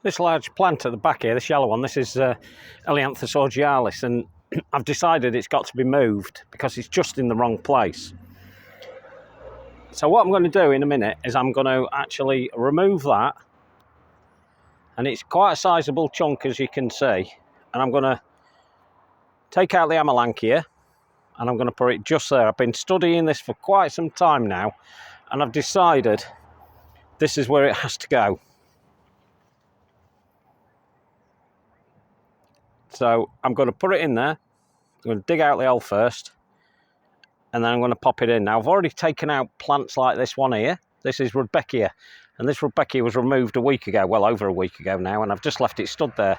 This large plant at the back here, this yellow one, this is Elianthus augealis, and I've decided it's got to be moved because it's just in the wrong place. So what I'm going to do in a minute is I'm going to actually remove that, and it's quite a sizable chunk, as you can see, and I'm going to take out the Amelanchier and I'm going to put it just there. I've been studying this for quite some time now, and I've decided this is where it has to go. So I'm going to put it in there. I'm going to dig out the hole first, and then I'm going to pop it in. Now, I've already taken out plants like this one here. This is Rudbeckia, and this Rudbeckia was removed a week ago, well over a week ago now, and I've just left it stood there.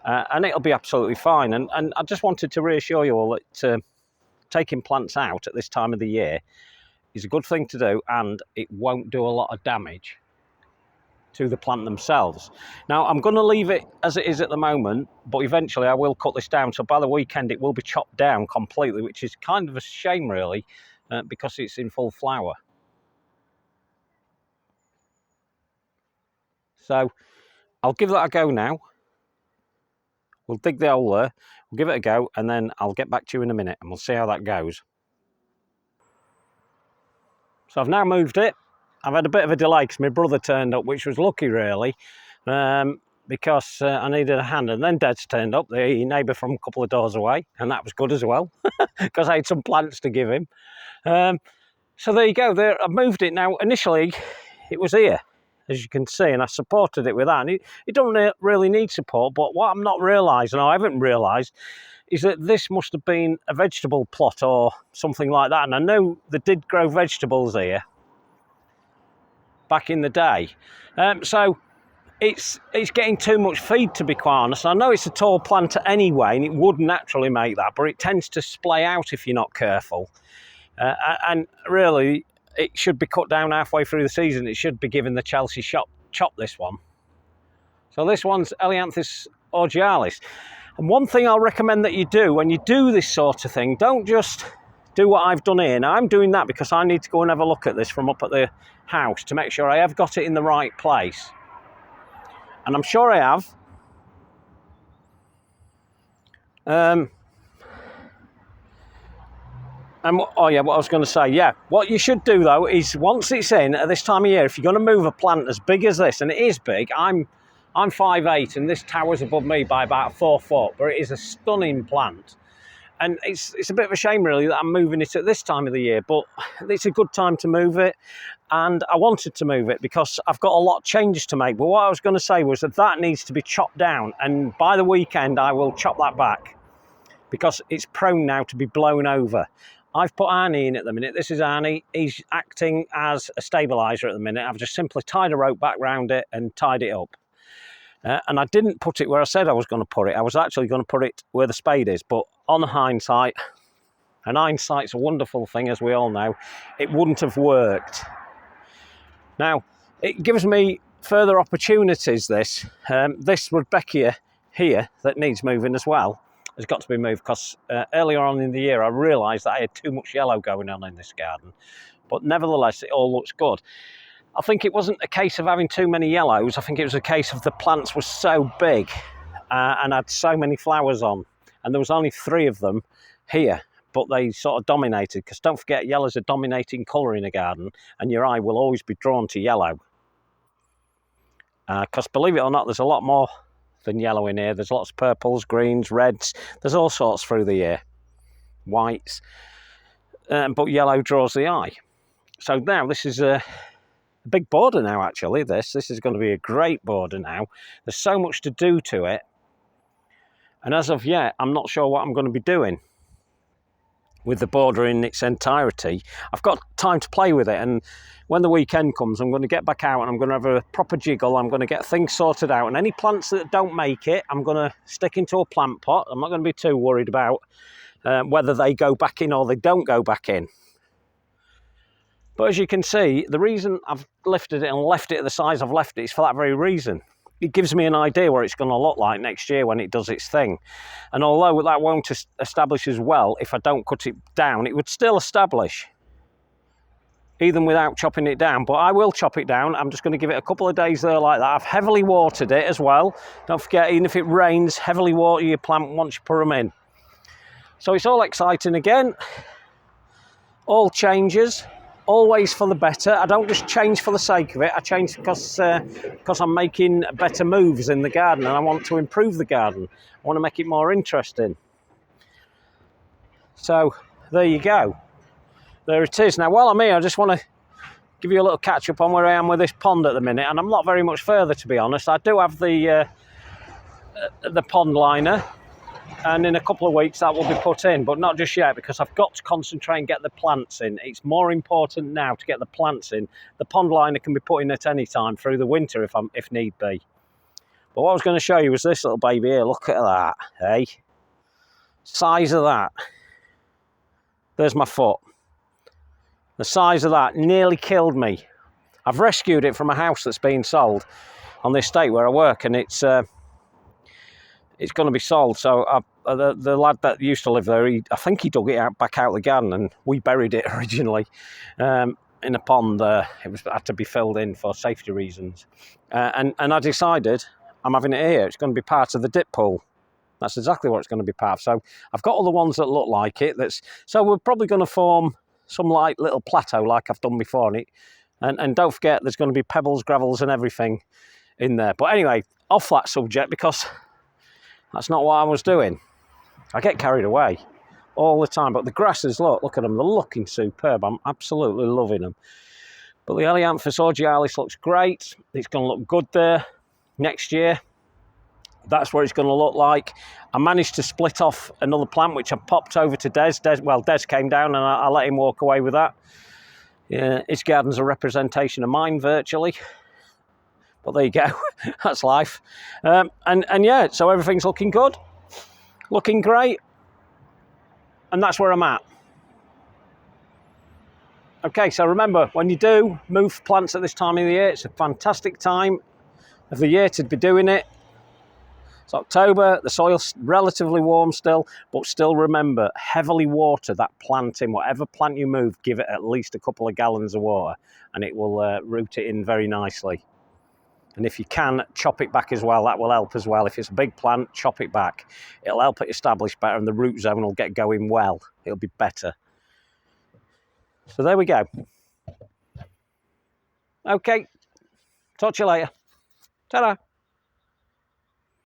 And it'll be absolutely fine. And I just wanted to reassure you all that taking plants out at this time of the year is a good thing to do, and it won't do a lot of damage to the plant themselves. Now, I'm going to leave it as it is at the moment, but eventually I will cut this down. So by the weekend, it will be chopped down completely, which is kind of a shame, really, because it's in full flower. So I'll give that a go now. We'll dig the hole there, we'll give it a go, and then I'll get back to you in a minute and we'll see how that goes. So I've now moved it. I've had a bit of a delay because my brother turned up, which was lucky really, because I needed a hand, and then Dad's turned up, the neighbour from a couple of doors away, and that was good as well because I had some plants to give him. So there you go, there, I've moved it now. Initially it was here, as you can see, and I supported it with that, and it doesn't really need support, but what I'm not realising, or I haven't realised, is that this must have been a vegetable plot or something like that. And I know they did grow vegetables here back in the day. So it's getting too much feed, to be quite honest. I know it's a tall plant anyway, and it would naturally make that, but it tends to splay out if you're not careful. And really, it should be cut down halfway through the season. It should be given the Chelsea chop, this one. So this one's Elianthus augealis. And one thing I'll recommend that you do when you do this sort of thing, don't just do what I've done here. Now, I'm doing that because I need to go and have a look at this from up at the house to make sure I have got it in the right place. And I'm sure I have. Oh yeah, what I was going to say, yeah. What you should do though is, once it's in at this time of year, if you're going to move a plant as big as this, and it is big, I'm 5'8", and this towers above me by about 4 foot, but it is a stunning plant. And it's a bit of a shame really that I'm moving it at this time of the year, but it's a good time to move it. And I wanted to move it because I've got a lot of changes to make. But what I was going to say was that needs to be chopped down, and by the weekend I will chop that back because it's prone now to be blown over. I've put Arnie in at the minute. This is Arnie. He's acting as a stabiliser at the minute. I've just simply tied a rope back round it and tied it up. And I didn't put it where I said I was going to put it. I was actually going to put it where the spade is. But on hindsight, and hindsight's a wonderful thing, as we all know, it wouldn't have worked. Now, it gives me further opportunities, this. This Rudbeckia here that needs moving as well has got to be moved because earlier on in the year I realised that I had too much yellow going on in this garden. But nevertheless, it all looks good. I think it wasn't a case of having too many yellows. I think it was a case of the plants were so big and had so many flowers on. And there was only 3 of them here, but they sort of dominated. Because don't forget, yellow's a dominating colour in a garden, and your eye will always be drawn to yellow. Because believe it or not, there's a lot more than yellow in here. There's lots of purples, greens, reds. There's all sorts through the year. Whites. But yellow draws the eye. So now this is a big border now, actually. This is going to be a great border now. There's so much to do to it. And as of yet, I'm not sure what I'm going to be doing with the border in its entirety. I've got time to play with it, and when the weekend comes, I'm going to get back out and I'm going to have a proper jiggle. I'm going to get things sorted out, and any plants that don't make it, I'm going to stick into a plant pot. I'm not going to be too worried about whether they go back in or they don't go back in. But as you can see, the reason I've lifted it and left it at the size I've left it is for that very reason. It gives me an idea what it's going to look like next year when it does its thing. And although that won't establish as well, if I don't cut it down, it would still establish. even without chopping it down. But I will chop it down. I'm just going to give it a couple of days there like that. I've heavily watered it as well. Don't forget, even if it rains, heavily water your plant once you put them in. So it's all exciting again. All changes, always for the better. I don't just change for the sake of it. I change because I'm making better moves in the garden and I want to improve the garden. I want to make it more interesting. So there you go. There it is. Now, while I'm here, I just want to give you a little catch up on where I am with this pond at the minute, and I'm not very much further, to be honest. I do have the pond liner, and in a couple of weeks that will be put in, but not just yet because I've got to concentrate and get the plants in. It's more important now to get the plants in. The pond liner can be put in at any time through the winter if need be. But what I was going to show you was this little baby here. Look at that, hey? Size of that. There's my foot. The size of that nearly killed me. I've rescued it from a house that's being sold on the estate where I work, and it's going to be sold. So the lad that used to live there, I think he dug it back out of the garden, and we buried it originally in a pond. It had to be filled in for safety reasons, and I decided I'm having it here. It's going to be part of the dip pool. That's exactly what it's going to be part of. So I've got other ones that look like it. So we're probably going to form some like little plateau like I've done before on it. And don't forget, there's going to be pebbles, gravels and everything in there. But anyway, off that subject, because that's not what I was doing. I get carried away all the time. But the grasses, look at them. They're looking superb. I'm absolutely loving them. But the Helianthus augialis looks great. It's going to look good there next year. That's what it's going to look like. I managed to split off another plant, which I popped over to Des. Des came down and I let him walk away with that. Yeah, his garden's a representation of mine, virtually. But there you go. That's life. And yeah, so everything's looking good. Looking great. And that's where I'm at. Okay, so remember, when you do move plants at this time of the year, it's a fantastic time of the year to be doing it. It's October, the soil's relatively warm still, but still remember, heavily water that plant in. Whatever plant you move, give it at least a couple of gallons of water and it will root it in very nicely. And if you can, chop it back as well. That will help as well. If it's a big plant, chop it back. It'll help it establish better and the root zone will get going well. It'll be better. So there we go. Okay, talk to you later. Ta-da.